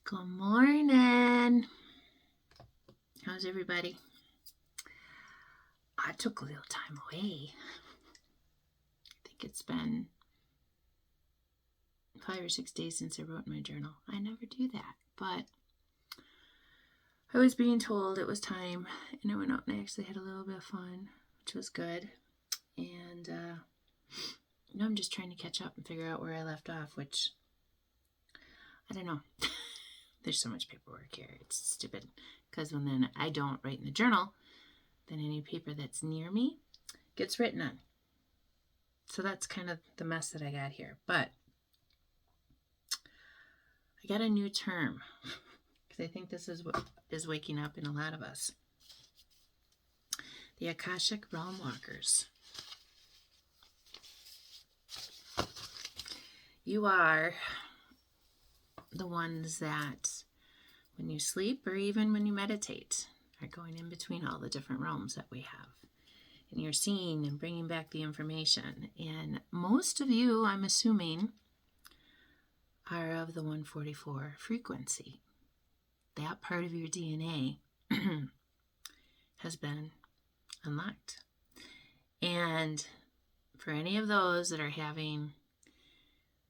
Good morning. How's everybody? I took a little time away. I think it's been 5 or 6 days since I wrote in my journal. I never do that, but I was being told it was time, and I went out and I actually had a little bit of fun, which was good. And now I'm just trying to catch up and figure out where I left off, which I don't know. There's so much paperwork here. It's stupid. Because when then I don't write in the journal, then any paper that's near me gets written on. So that's kind of the mess that I got here. But I got a new term because I think this is what is waking up in a lot of us. The Akashic Realm Walkers. You are the ones that when you sleep or even when you meditate are going in between all the different realms that we have. And you're seeing and bringing back the information. And most of you, I'm assuming, are of the 144 frequency. That part of your DNA has been unlocked. And for any of those that are having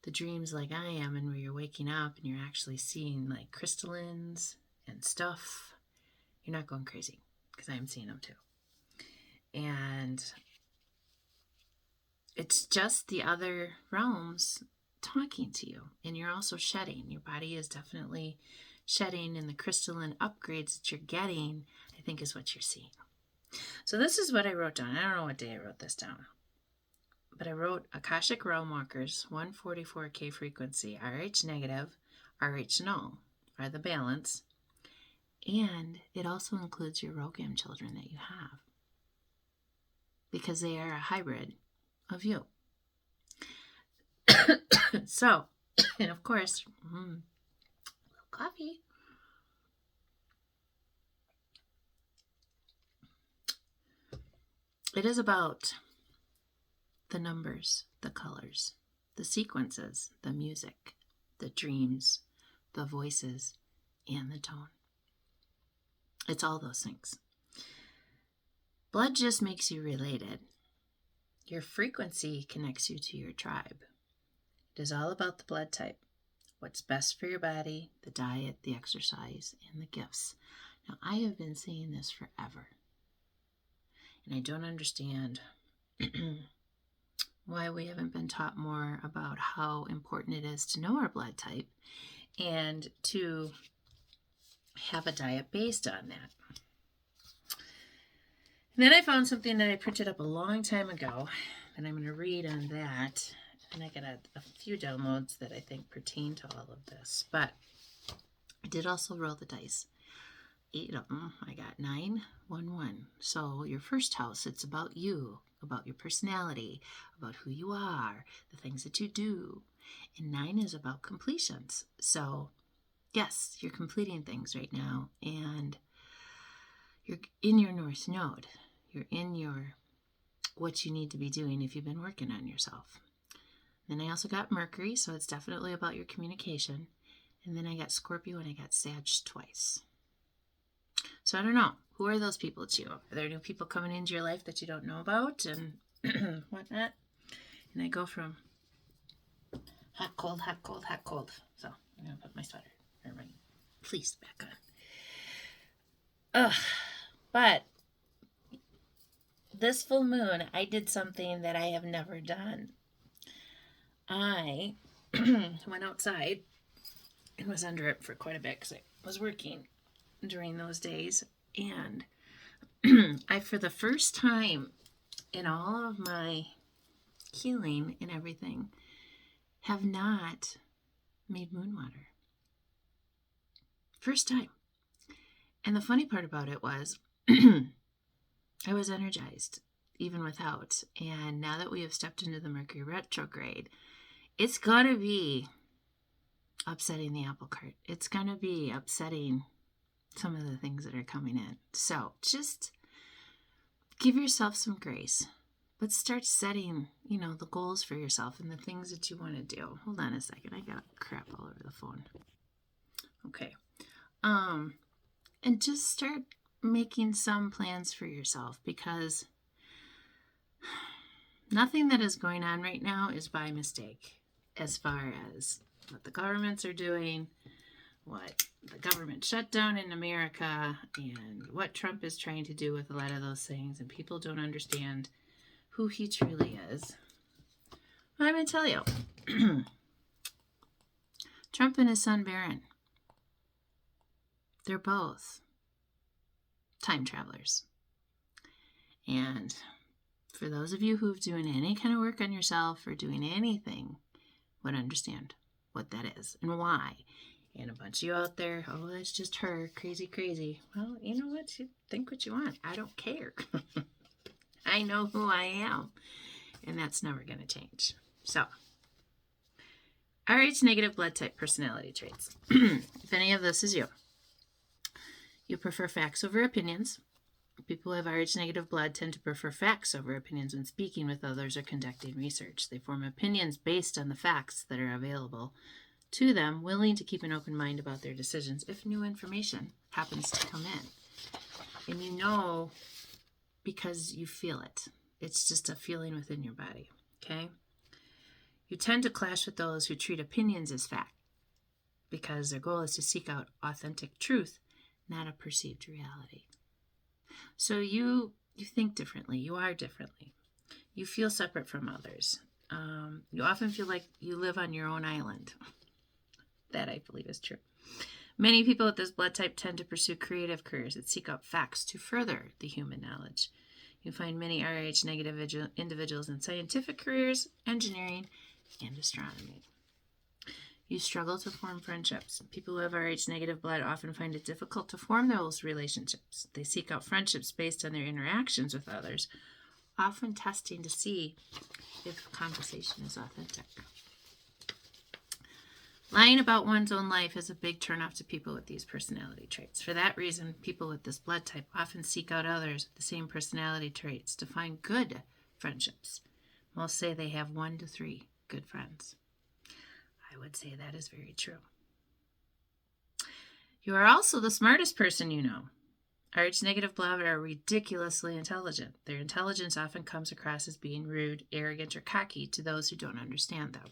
the dreams like I am, and where you're waking up and you're actually seeing like crystallines and stuff, you're not going crazy, because I'm seeing them too. And it's just the other realms talking to you, and you're also shedding. Your body is definitely shedding, and the crystalline upgrades that you're getting, I think, is what you're seeing. So this is what I wrote down. I don't know what day I wrote this down, but I wrote Akashic Realm Walkers, 144K frequency, RH negative, RH null are the balance, and it also includes your Rogam children that you have, because they are a hybrid of you. So, and of course, a little coffee. It is about the numbers, the colors, the sequences, the music, the dreams, the voices, and the tone. It's all those things. Blood just makes you related. Your frequency connects you to your tribe. It is all about the blood type, what's best for your body, the diet, the exercise, and the gifts. Now, I have been saying this forever, and I don't understand why we haven't been taught more about how important it is to know our blood type and to have a diet based on that. And then I found something that I printed up a long time ago, and I'm going to read on that. And I got a few downloads that I think pertain to all of this. But I did also roll the dice. 8 of them. I got 9, 1, 1. So your first house, it's about you, about your personality, about who you are, the things that you do. And 9 is about completions. So yes, you're completing things right now. And you're in your North Node. You're in your what you need to be doing if you've been working on yourself. Then I also got Mercury, so it's definitely about your communication. And then I got Scorpio and I got Sag twice. So I don't know. Who are those people to you? Are there new people coming into your life that you don't know about and whatnot? And I go from hot, cold, hot, cold, hot, cold. So I'm going to put my sweater or my fleece back on. But this full moon, I did something that I have never done. I went outside and was under it for quite a bit because I was working during those days. And I, for the first time in all of my healing and everything, have not made moon water. First time. And the funny part about it was I was energized even without. And now that we have stepped into the Mercury retrograde, it's going to be upsetting the apple cart. It's going to be upsetting some of the things that are coming in. So just give yourself some grace, but start setting, the goals for yourself and the things that you want to do. Hold on a second. I got crap all over the phone. Okay. And just start making some plans for yourself, because nothing that is going on right now is by mistake, as far as what the governments are doing, what the government shutdown in America, and what Trump is trying to do with a lot of those things, and people don't understand who he truly is. I'm going to tell you, Trump and his son Barron, they're both time travelers. And for those of you who've doing any kind of work on yourself or doing anything, would understand what that is and why. And a bunch of you out there, oh, that's just her, crazy. Well, you know what? You think what you want. I don't care. I know who I am. And that's never going to change. So, Rh negative blood type personality traits. If any of this is you, you prefer facts over opinions. People who have Rh negative blood tend to prefer facts over opinions when speaking with others or conducting research. They form opinions based on the facts that are available to them, willing to keep an open mind about their decisions if new information happens to come in. And you know because you feel it. It's just a feeling within your body, okay? You tend to clash with those who treat opinions as fact, because their goal is to seek out authentic truth, not a perceived reality. So you think differently. You are differently. You feel separate from others. You often feel like you live on your own island. That I believe is true. Many people with this blood type tend to pursue creative careers that seek out facts to further the human knowledge. You find many Rh negative individuals in scientific careers, engineering, and astronomy. You struggle to form friendships. People who have Rh negative blood often find it difficult to form those relationships. They seek out friendships based on their interactions with others, often testing to see if conversation is authentic. Lying about one's own life is a big turnoff to people with these personality traits. For that reason, people with this blood type often seek out others with the same personality traits to find good friendships. Most say they have 1 to 3 good friends. I would say that is very true. You are also the smartest person you know. Rh negative blood are ridiculously intelligent. Their intelligence often comes across as being rude, arrogant, or cocky to those who don't understand them.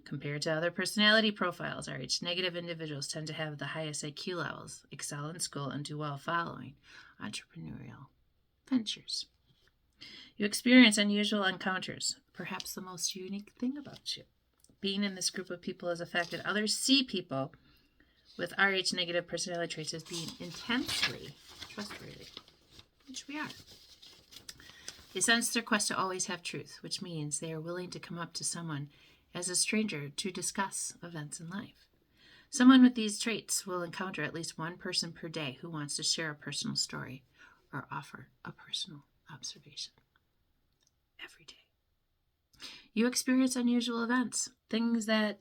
Compared to other personality profiles, Rh negative individuals tend to have the highest IQ levels, excel in school, and do well following entrepreneurial ventures. You experience unusual encounters, perhaps the most unique thing about you. Being in this group of people has affected others see people with Rh negative personality traits as being intensely trustworthy, which we are. They sense their quest to always have truth, which means they are willing to come up to someone as a stranger to discuss events in life. Someone with these traits will encounter at least one person per day who wants to share a personal story or offer a personal observation. Every day. You experience unusual events, things that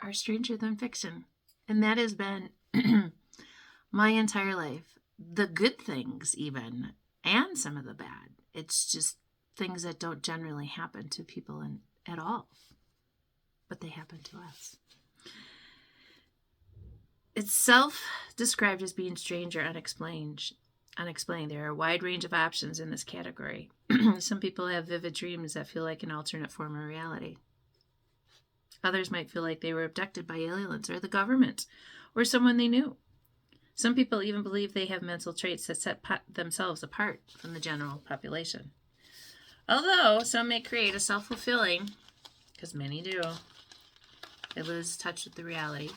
are stranger than fiction. And that has been my entire life. The good things even, and some of the bad. It's just things that don't generally happen to people at all. But they happen to us. It's self-described as being strange or unexplained. There are a wide range of options in this category. Some people have vivid dreams that feel like an alternate form of reality. Others might feel like they were abducted by aliens or the government or someone they knew. Some people even believe they have mental traits that set themselves apart from the general population. Although some may create a self-fulfilling, because many do, they lose touch with the reality.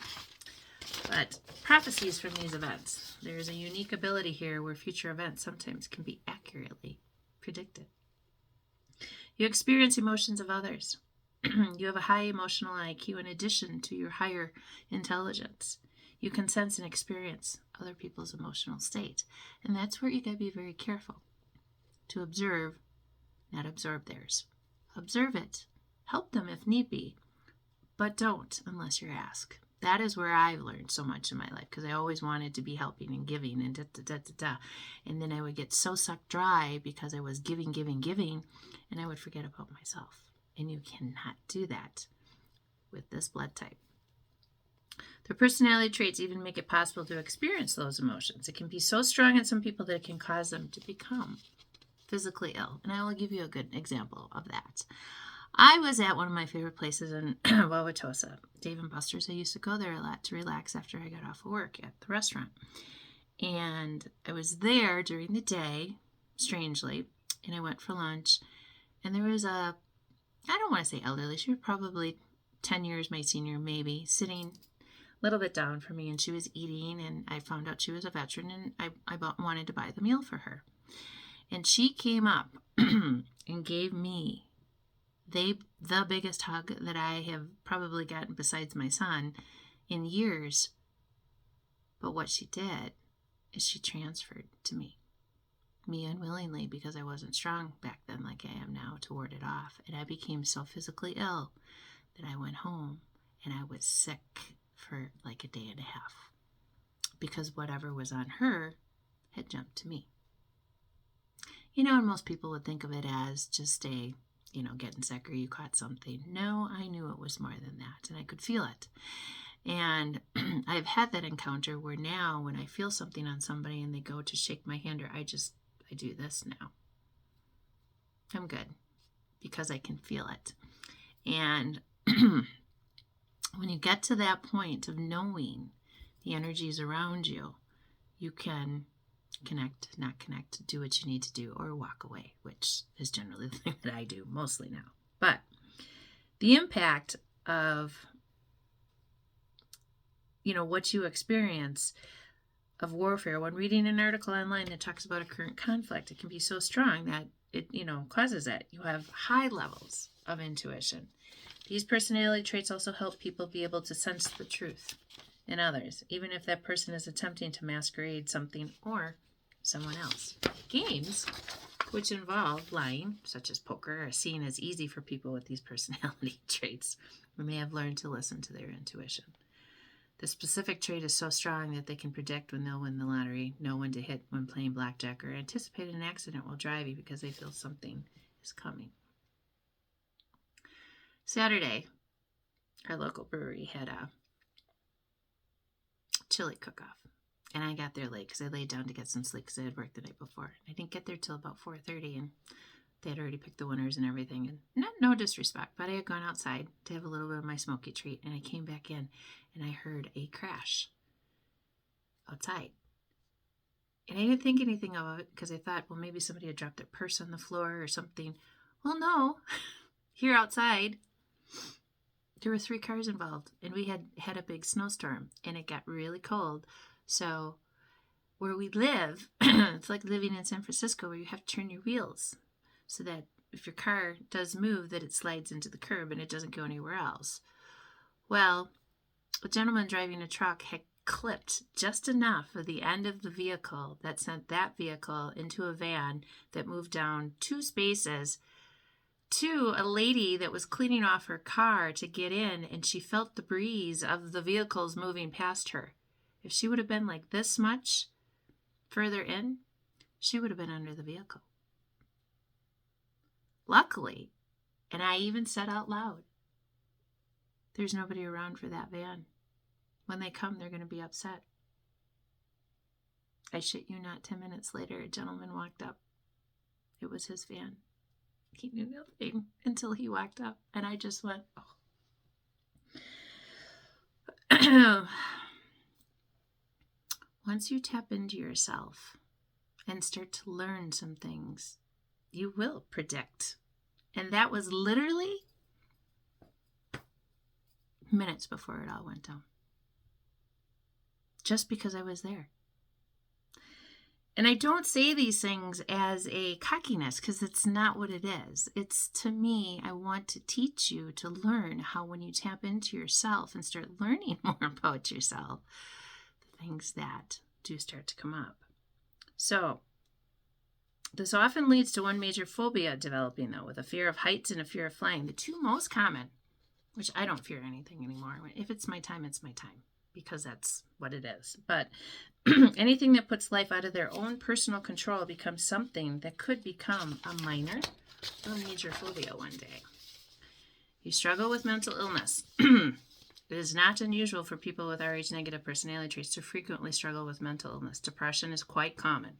But prophecies from these events. There is a unique ability here where future events sometimes can be accurately predicted. You experience emotions of others. You have a high emotional IQ in addition to your higher intelligence. You can sense and experience other people's emotional state. And that's where you got to be very careful to observe, not absorb theirs. Observe it. Help them if need be. But don't unless you're asked. That is where I've learned so much in my life, because I always wanted to be helping and giving and And then I would get so sucked dry because I was giving, and I would forget about myself. And you cannot do that with this blood type. The personality traits even make it possible to experience those emotions. It can be so strong in some people that it can cause them to become physically ill. And I will give you a good example of that. I was at one of my favorite places in Wauwatosa, Dave & Buster's. I used to go there a lot to relax after I got off of work at the restaurant. And I was there during the day, strangely, and I went for lunch. And there was I don't want to say elderly, she was probably 10 years my senior, maybe, sitting a little bit down from me, and she was eating, and I found out she was a veteran, and I wanted to buy the meal for her. And she came up and gave me the biggest hug that I have probably gotten besides my son in years. But what she did is she transferred to me unwillingly, because I wasn't strong back then like I am now to ward it off. And I became so physically ill that I went home and I was sick for like a day and a half, because whatever was on her had jumped to me. And most people would think of it as just getting sick or you caught something. No, I knew it was more than that, and I could feel it. And I've had that encounter where now when I feel something on somebody and they go to shake my hand, or I do this now. I'm good because I can feel it. And when you get to that point of knowing the energies around you, you can connect, not connect, do what you need to do, or walk away, which is generally the thing that I do mostly now. But the impact of, what you experience of warfare, when reading an article online that talks about a current conflict, it can be so strong that it, causes it. You have high levels of intuition. These personality traits also help people be able to sense the truth in others, even if that person is attempting to masquerade something or someone else. Games which involve lying, such as poker, are seen as easy for people with these personality traits when they have learned to listen to their intuition. The specific trait is so strong that they can predict when they'll win the lottery, know when to hit when playing blackjack, or anticipate an accident while driving because they feel something is coming. Saturday, our local brewery had a chili cook-off. And I got there late because I laid down to get some sleep because I had worked the night before. I didn't get there till about 4:30, and they had already picked the winners and everything. And no disrespect, but I had gone outside to have a little bit of my smoky treat, and I came back in, and I heard a crash outside. And I didn't think anything of it because I thought, well, maybe somebody had dropped their purse on the floor or something. Well, no. Here outside, there were 3 cars involved, and we had a big snowstorm, and it got really cold. So where we live, it's like living in San Francisco, where you have to turn your wheels so that if your car does move, that it slides into the curb and it doesn't go anywhere else. Well, a gentleman driving a truck had clipped just enough of the end of the vehicle that sent that vehicle into a van that moved down 2 spaces to a lady that was cleaning off her car to get in, and she felt the breeze of the vehicles moving past her. If she would have been like this much further in, she would have been under the vehicle. Luckily, and I even said out loud, there's nobody around for that van. When they come, they're going to be upset. I shit you not, 10 minutes later, a gentleman walked up. It was his van. He knew nothing until he walked up, and I just went, oh. Once you tap into yourself and start to learn some things, you will predict. And that was literally minutes before it all went down. Just because I was there. And I don't say these things as a cockiness, because it's not what it is. It's, to me, I want to teach you to learn how, when you tap into yourself and start learning more about yourself, the things that do start to come up. So this often leads to one major phobia developing, though, with a fear of heights and a fear of flying. The 2 most common, which I don't fear anything anymore. If it's my time, it's my time, because that's what it is. But anything that puts life out of their own personal control becomes something that could become a minor or major phobia one day. You struggle with mental illness. It is not unusual for people with Rh-negative personality traits to frequently struggle with mental illness. Depression is quite common.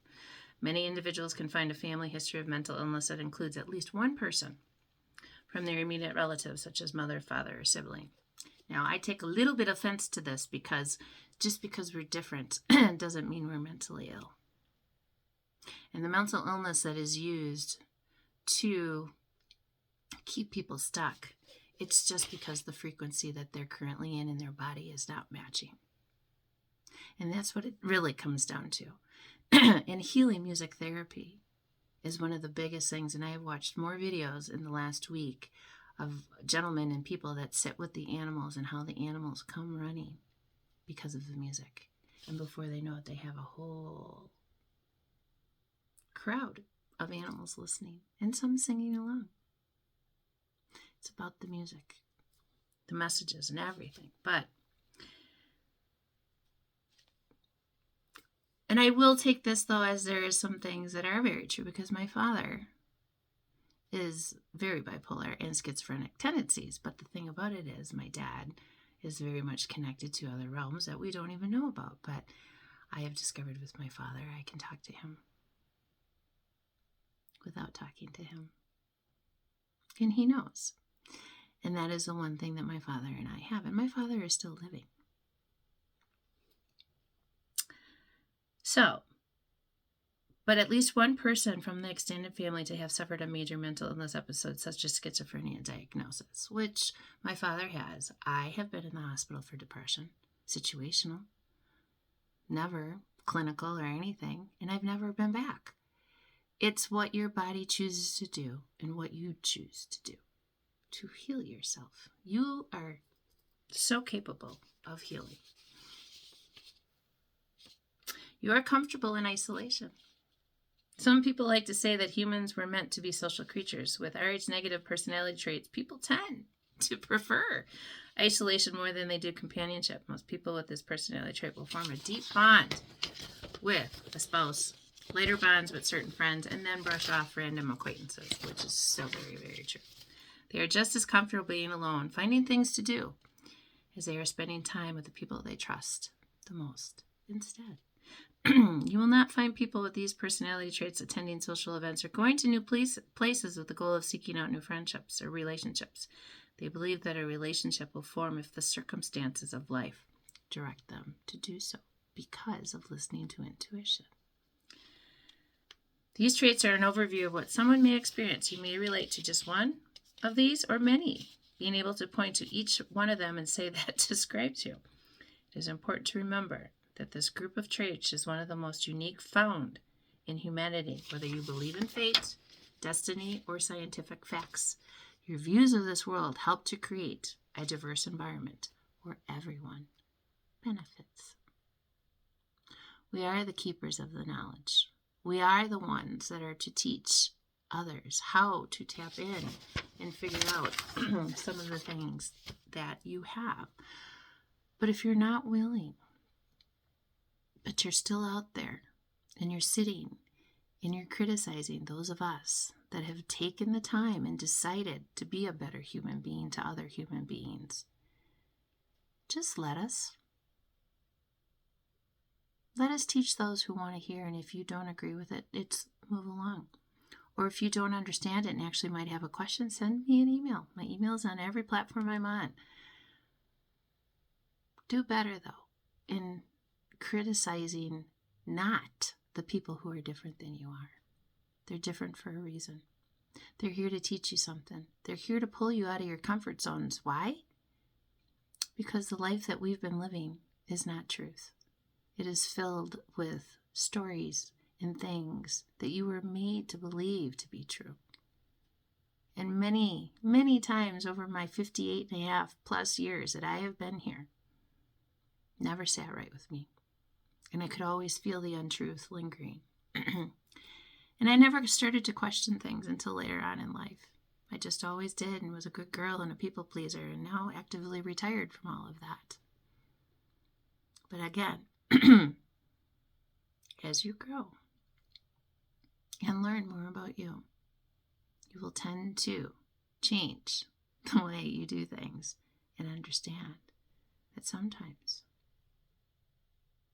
Many individuals can find a family history of mental illness that includes at least one person from their immediate relatives, such as mother, father, or sibling. Now, I take a little bit offense to this because just because we're different doesn't mean we're mentally ill. And the mental illness that is used to keep people stuck, it's just because the frequency that they're currently in their body is not matching. And that's what it really comes down to. And healing music therapy is one of the biggest things. And I have watched more videos in the last week of gentlemen and people that sit with the animals and how the animals come running because of the music. And before they know it, they have a whole crowd of animals listening and some singing along. It's about the music, the messages, and everything. And I will take this, though, as there is some things that are very true, because my father is very bipolar and schizophrenic tendencies. But the thing about it is my dad is very much connected to other realms that we don't even know about. But I have discovered with my father, I can talk to him without talking to him. And he knows. And that is the one thing that my father and I have. And my father is still living. So, but at least one person from the extended family to have suffered a major mental illness episode, such as schizophrenia diagnosis, which my father has. I have been in the hospital for depression, situational, never clinical or anything, and I've never been back. It's what your body chooses to do and what you choose to do to heal yourself. You are so capable of healing. You are comfortable in isolation. Some people like to say that humans were meant to be social creatures. With Rh-negative personality traits, people tend to prefer isolation more than they do companionship. Most people with this personality trait will form a deep bond with a spouse, later bonds with certain friends, and then brush off random acquaintances, which is so very, very true. They are just as comfortable being alone, finding things to do, as they are spending time with the people they trust the most instead. You will not find people with these personality traits attending social events or going to new places with the goal of seeking out new friendships or relationships. They believe that a relationship will form if the circumstances of life direct them to do so because of listening to intuition. These traits are an overview of what someone may experience. You may relate to just one of these or many. Being able to point to each one of them and say that describes you. It is important to remember that this group of traits is one of the most unique found in humanity, whether you believe in fate, destiny, or scientific facts. Your views of this world help to create a diverse environment where everyone benefits. We are the keepers of the knowledge. We are the ones that are to teach others how to tap in and figure out some of the things that you have. But if you're not willing, but you're still out there and you're sitting and you're criticizing those of us that have taken the time and decided to be a better human being to other human beings, just let us. Let us teach those who want to hear, and if you don't agree with it, it's move along. Or if you don't understand it and actually might have a question, send me an email. My email is on every platform I'm on. Do better, though, in criticizing not the people who are different than you are. They're different for a reason. They're here to teach you something. They're here to pull you out of your comfort zones. Why? Because the life that we've been living is not truth. It is filled with stories and things that you were made to believe to be true. And many, many times over my 58 and a half plus years that I have been here, never sat right with me. And I could always feel the untruth lingering. And I never started to question things until later on in life. I just always did and was a good girl and a people pleaser, and now actively retired from all of that. But again, as you grow and learn more about you, you will tend to change the way you do things and understand that sometimes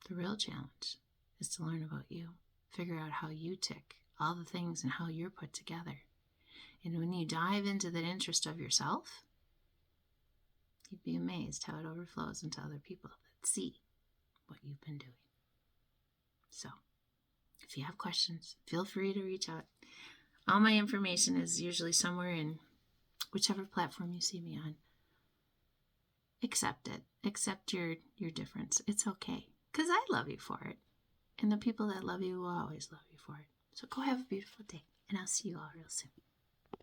the real challenge is to learn about you, figure out how you tick, all the things and how you're put together. And when you dive into that interest of yourself, you'd be amazed how it overflows into other people that see what you've been doing. So, if you have questions, feel free to reach out. All my information is usually somewhere in whichever platform you see me on. Accept it. Accept your difference. It's okay. Because I love you for it. And the people that love you will always love you for it. So go have a beautiful day. And I'll see you all real soon.